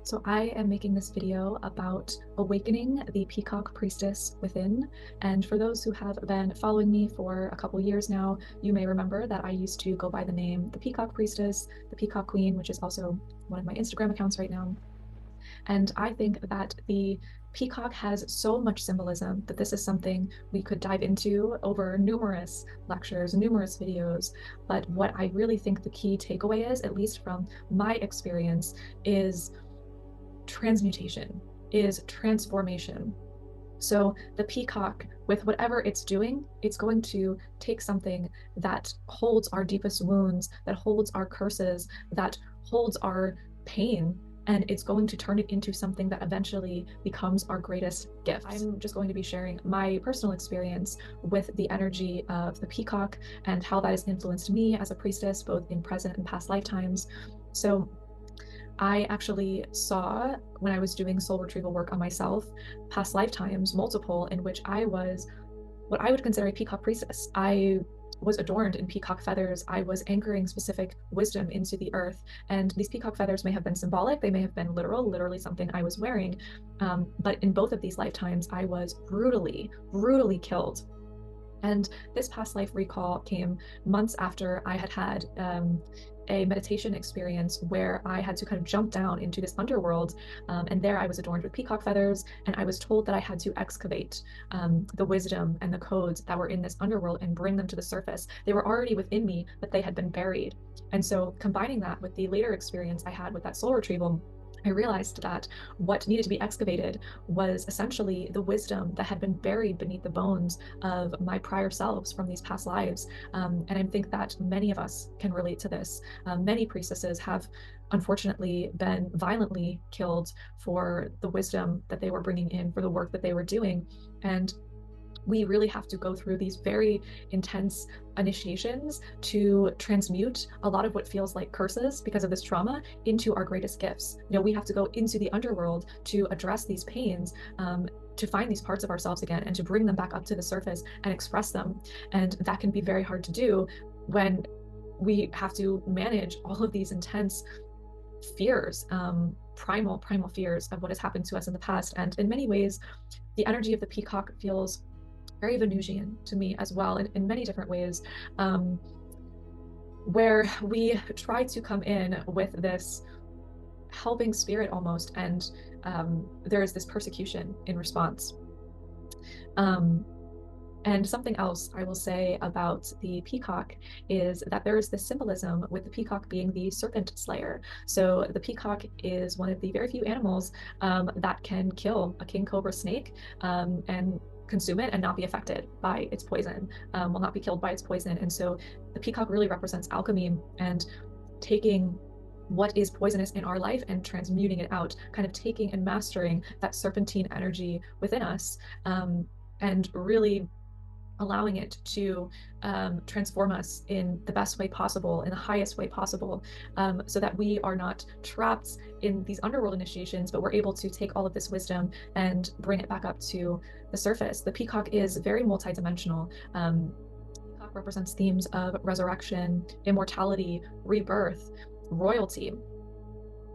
So I am making this video about awakening the Peacock Priestess within. And for those who have been following me for a couple years now, you may remember that I used to go by the name the Peacock Priestess, the Peacock Queen, which is also one of my Instagram accounts right now. And I think that the peacock has so much symbolism that this is something we could dive into over numerous lectures, numerous videos. But what I really think the key takeaway is, at least from my experience, is transmutation, is transformation. So the peacock, with whatever it's doing, it's going to take something that holds our deepest wounds, that holds our curses, that holds our pain, and it's going to turn it into something that eventually becomes our greatest gift. I'm just going to be sharing my personal experience with the energy of the peacock and how that has influenced me as a priestess, both in present and past lifetimes. So I actually saw, when I was doing soul retrieval work on myself, past lifetimes, multiple, in which I was what I would consider a peacock priestess. I was adorned in peacock feathers. I was anchoring specific wisdom into the earth. And these peacock feathers may have been symbolic, they may have been literal, literally something I was wearing. But in both of these lifetimes, I was brutally, brutally killed. And this past life recall came months after I had had a meditation experience where I had to kind of jump down into this underworld. And there I was adorned with peacock feathers, and I was told that I had to excavate the wisdom and the codes that were in this underworld and bring them to the surface. They were already within me, but they had been buried. And so combining that with the later experience I had with that soul retrieval, I realized that what needed to be excavated was essentially the wisdom that had been buried beneath the bones of my prior selves from these past lives. And I think that many of us can relate to this. Many priestesses have unfortunately been violently killed for the wisdom that they were bringing in, for the work that they were doing. And we really have to go through these very intense initiations to transmute a lot of what feels like curses because of this trauma into our greatest gifts. You know, we have to go into the underworld to address these pains, to find these parts of ourselves again and to bring them back up to the surface and express them. And that can be very hard to do when we have to manage all of these intense fears, primal fears of what has happened to us in the past. And in many ways, the energy of the peacock feels very Venusian to me as well, in many different ways, where we try to come in with this helping spirit almost, and there is this persecution in response. And something else I will say about the peacock is that there is this symbolism with the peacock being the serpent slayer. So the peacock is one of the very few animals that can kill a king cobra snake and consume it and not be affected by its poison, will not be killed by its poison. And so the peacock really represents alchemy and taking what is poisonous in our life and transmuting it out, kind of taking and mastering that serpentine energy within us, and really allowing it to transform us in the best way possible, in the highest way possible, so that we are not trapped in these underworld initiations, but we're able to take all of this wisdom and bring it back up to the surface. The peacock is very multidimensional. Peacock represents themes of resurrection, immortality, rebirth, royalty.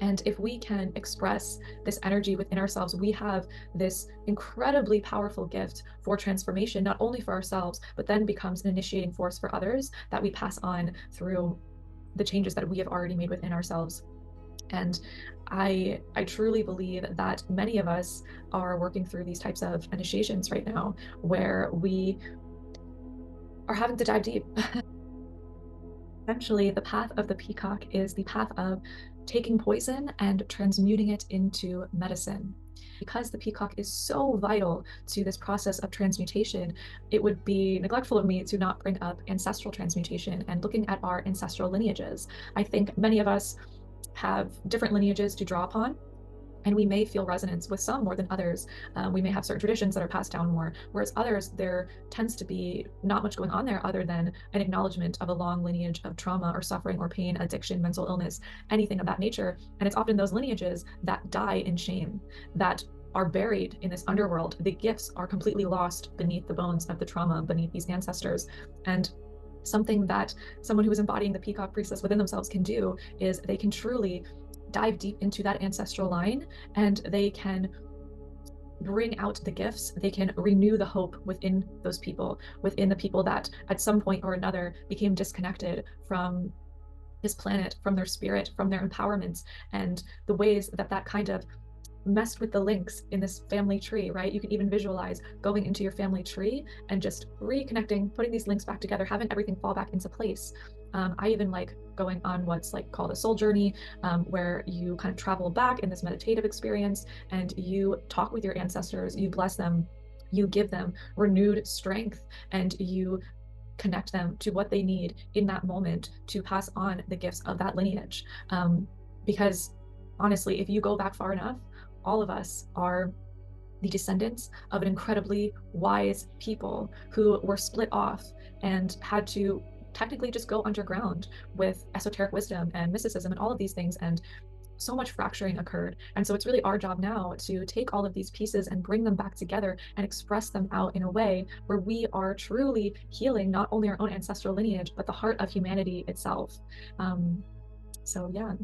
And if we can express this energy within ourselves, we have this incredibly powerful gift for transformation, not only for ourselves, but then becomes an initiating force for others that we pass on through the changes that we have already made within ourselves. And I truly believe that many of us are working through these types of initiations right now, where we are having to dive deep. Essentially, the path of the peacock is the path of taking poison and transmuting it into medicine. Because the peacock is so vital to this process of transmutation, it would be neglectful of me to not bring up ancestral transmutation and looking at our ancestral lineages. I think many of us have different lineages to draw upon, and we may feel resonance with some more than others. We may have certain traditions that are passed down more, whereas others, there tends to be not much going on there other than an acknowledgement of a long lineage of trauma or suffering or pain, addiction, mental illness, anything of that nature. And it's often those lineages that die in shame, that are buried in this underworld. The gifts are completely lost beneath the bones of the trauma, beneath these ancestors. And something that someone who is embodying the peacock priestess within themselves can do is they can truly dive deep into that ancestral line, and they can bring out the gifts. They can renew the hope within those people, within the people that at some point or another became disconnected from this planet, from their spirit, from their empowerments, and the ways that that kind of messed with the links in this family tree, right? You can even visualize going into your family tree and just reconnecting, putting these links back together, having everything fall back into place. I even like going on what's like called a soul journey, where you kind of travel back in this meditative experience and you talk with your ancestors, you bless them, you give them renewed strength, and you connect them to what they need in that moment to pass on the gifts of that lineage. Because honestly, if you go back far enough, all of us are the descendants of an incredibly wise people who were split off and had to technically just go underground with esoteric wisdom and mysticism and all of these things. And so much fracturing occurred. And so it's really our job now to take all of these pieces and bring them back together and express them out in a way where we are truly healing not only our own ancestral lineage, but the heart of humanity itself. So yeah.